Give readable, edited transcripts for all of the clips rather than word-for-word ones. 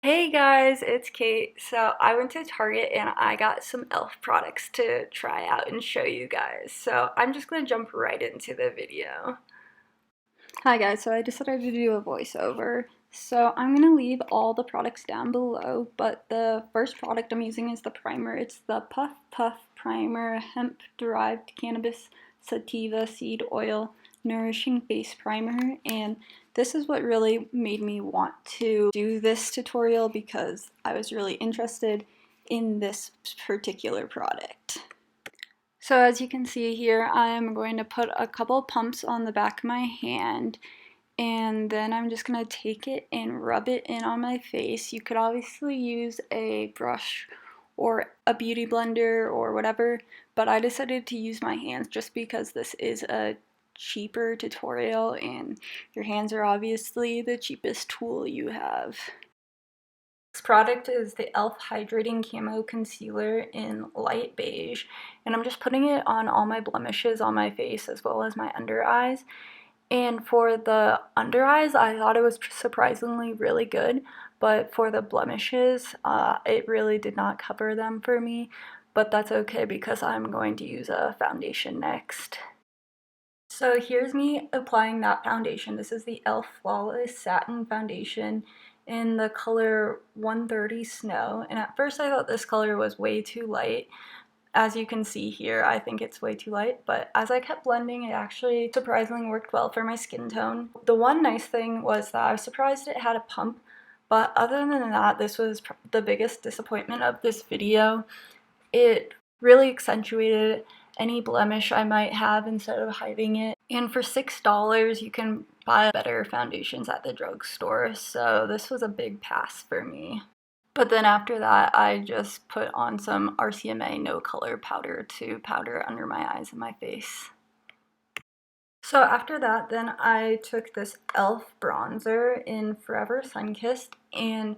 Hey guys, it's Kate. So I went to Target and I got some e.l.f. products to try out and show you guys. So I'm just gonna jump right into the video. Hi guys, so I decided to do a voiceover. So I'm gonna leave all the products down below, but the first product I'm using is the primer. It's the Puff Puff Primer Hemp Derived Cannabis Sativa Seed Oil Nourishing Face Primer, and this is what really made me want to do this tutorial because I was really interested in this particular product. So as you can see here, I'm going to put a couple pumps on the back of my hand, and then I'm just going to take it and rub it in on my face. You could obviously use a brush or a beauty blender or whatever, but I decided to use my hands just because this is a cheaper tutorial and your hands are obviously the cheapest tool you have. This product is the e.l.f. Hydrating Camo Concealer in light beige, and I'm just putting it on all my blemishes on my face as well as my under eyes. And for the under eyes, I thought it was surprisingly really good, but for the blemishes, it really did not cover them for me, but that's okay because I'm going to use a foundation next. So here's me applying that foundation. This is the e.l.f. Flawless Satin Foundation in the color 130 Snow. And at first I thought this color was way too light. As you can see here, I think it's way too light, but as I kept blending, it actually surprisingly worked well for my skin tone. The one nice thing was that I was surprised it had a pump, but other than that, this was the biggest disappointment of this video. It really accentuated any blemish I might have instead of hiding it. And for $6, you can buy better foundations at the drugstore, so this was a big pass for me. But then after that, I just put on some RCMA no color powder to powder under my eyes and my face. So after that, then I took this e.l.f. bronzer in Forever Sunkissed, and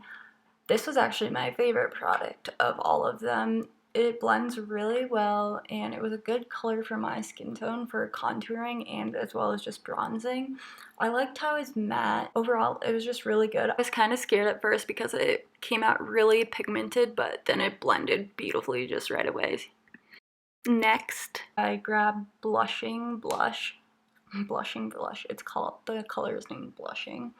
this was actually my favorite product of all of them. It blends really well, and it was a good color for my skin tone for contouring and as well as just bronzing. I liked how it's matte. Overall, it was just really good. I was kind of scared at first because it came out really pigmented, but then it blended beautifully just right away. Next, I grabbed Blushing Blush. It's called, the color is named Blushing.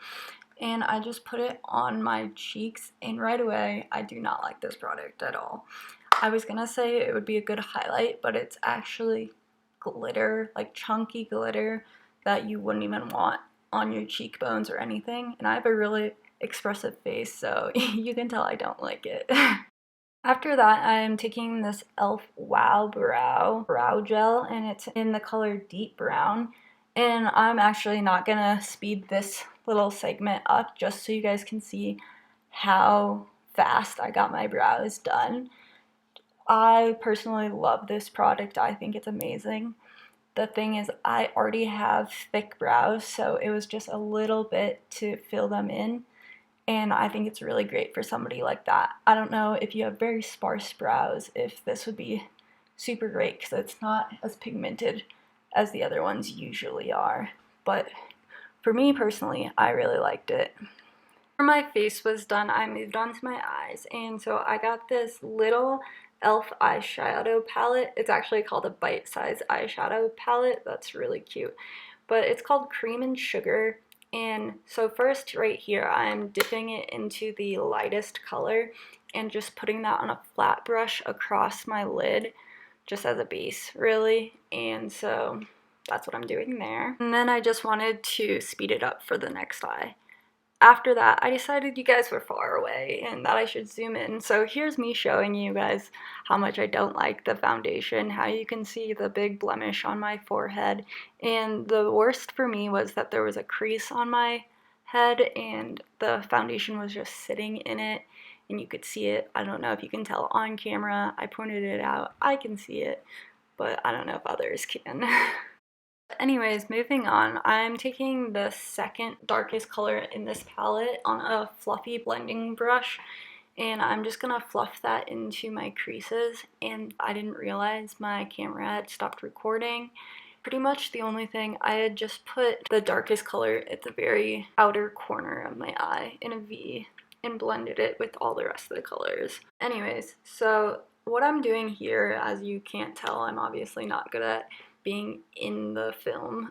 And I just put it on my cheeks, and right away, I do not like this product at all. I was gonna say it would be a good highlight, but it's actually glitter, like chunky glitter that you wouldn't even want on your cheekbones or anything. And I have a really expressive face, so you can tell I don't like it. After that, I'm taking this e.l.f. Wow Brow Gel, and it's in the color Deep Brown. And I'm actually not gonna speed this little segment up just so you guys can see how fast I got my brows done. I personally love this product. I think it's amazing. The thing is, I already have thick brows, so it was just a little bit to fill them in. And I think it's really great for somebody like that. I don't know if you have very sparse brows, if this would be super great because it's not as pigmented as the other ones usually are. But for me personally, I really liked it. After my face was done, I moved on to my eyes, and so I got this little e.l.f. eyeshadow palette. It's actually called a bite-size eyeshadow palette. That's really cute. But it's called Cream and Sugar. And so first right here, I'm dipping it into the lightest color and just putting that on a flat brush across my lid, just as a base, really. And so that's what I'm doing there. And then I just wanted to speed it up for the next eye. After that, I decided you guys were far away and that I should zoom in. So here's me showing you guys how much I don't like the foundation, how you can see the big blemish on my forehead. And the worst for me was that there was a crease on my head and the foundation was just sitting in it and you could see it. I don't know if you can tell on camera. I pointed it out. I can see it, but I don't know if others can. Anyways, moving on, I'm taking the second darkest color in this palette on a fluffy blending brush, and I'm just gonna fluff that into my creases, and I didn't realize my camera had stopped recording. Pretty much the only thing, I had just put the darkest color at the very outer corner of my eye in a V, and blended it with all the rest of the colors. Anyways, so what I'm doing here, as you can't tell, I'm obviously not good at being in the film,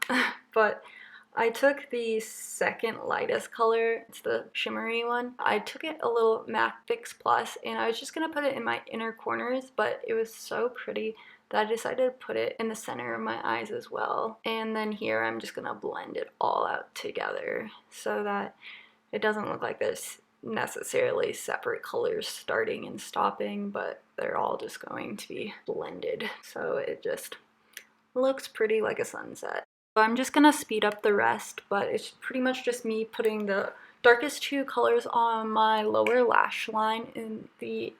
but I took the second lightest color, it's the shimmery one. I took it a little MAC Fix Plus, and I was just going to put it in my inner corners, but it was so pretty that I decided to put it in the center of my eyes as well. And then here I'm just going to blend it all out together so that it doesn't look like there's necessarily separate colors starting and stopping, but they're all just going to be blended. So it just looks pretty like a sunset. I'm just gonna speed up the rest, but it's pretty much just me putting the darkest two colors on my lower lash line in the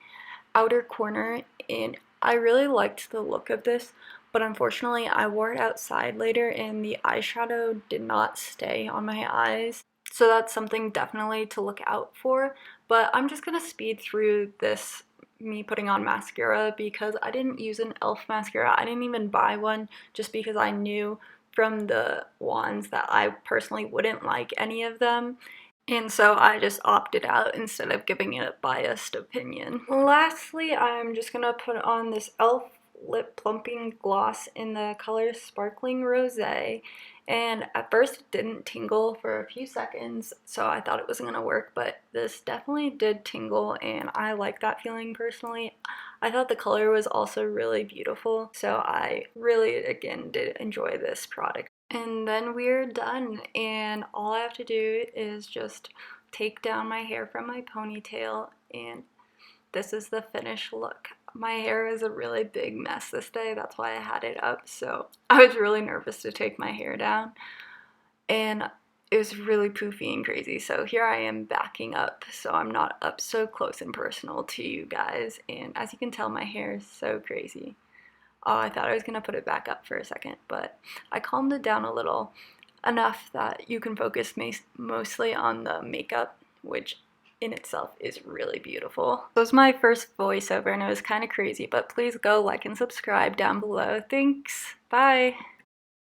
outer corner, and I really liked the look of this, but unfortunately I wore it outside later and the eyeshadow did not stay on my eyes. So that's something definitely to look out for, but I'm just gonna speed through this me putting on mascara because I didn't use an E.L.F. mascara. I didn't even buy one just because I knew from the wands that I personally wouldn't like any of them, and so I just opted out instead of giving it a biased opinion. Lastly, I'm just gonna put on this E.L.F. lip plumping gloss in the color Sparkling Rosé, and at first it didn't tingle for a few seconds, so I thought it wasn't gonna work, but this definitely did tingle, and I like that feeling personally. I thought the color was also really beautiful, so I really, again, did enjoy this product. And then we're done, and all I have to do is just take down my hair from my ponytail, and this is the finished look. My hair is a really big mess this day, that's why I had it up, so I was really nervous to take my hair down, and it was really poofy and crazy. So here I am backing up so I'm not up so close and personal to you guys, and as you can tell, my hair is so crazy. Oh, I thought I was gonna put it back up for a second, but I calmed it down a little, enough that you can focus mostly on the makeup, which in itself is really beautiful. This was my first voiceover and it was kind of crazy, but please go like and subscribe down below. Thanks, bye!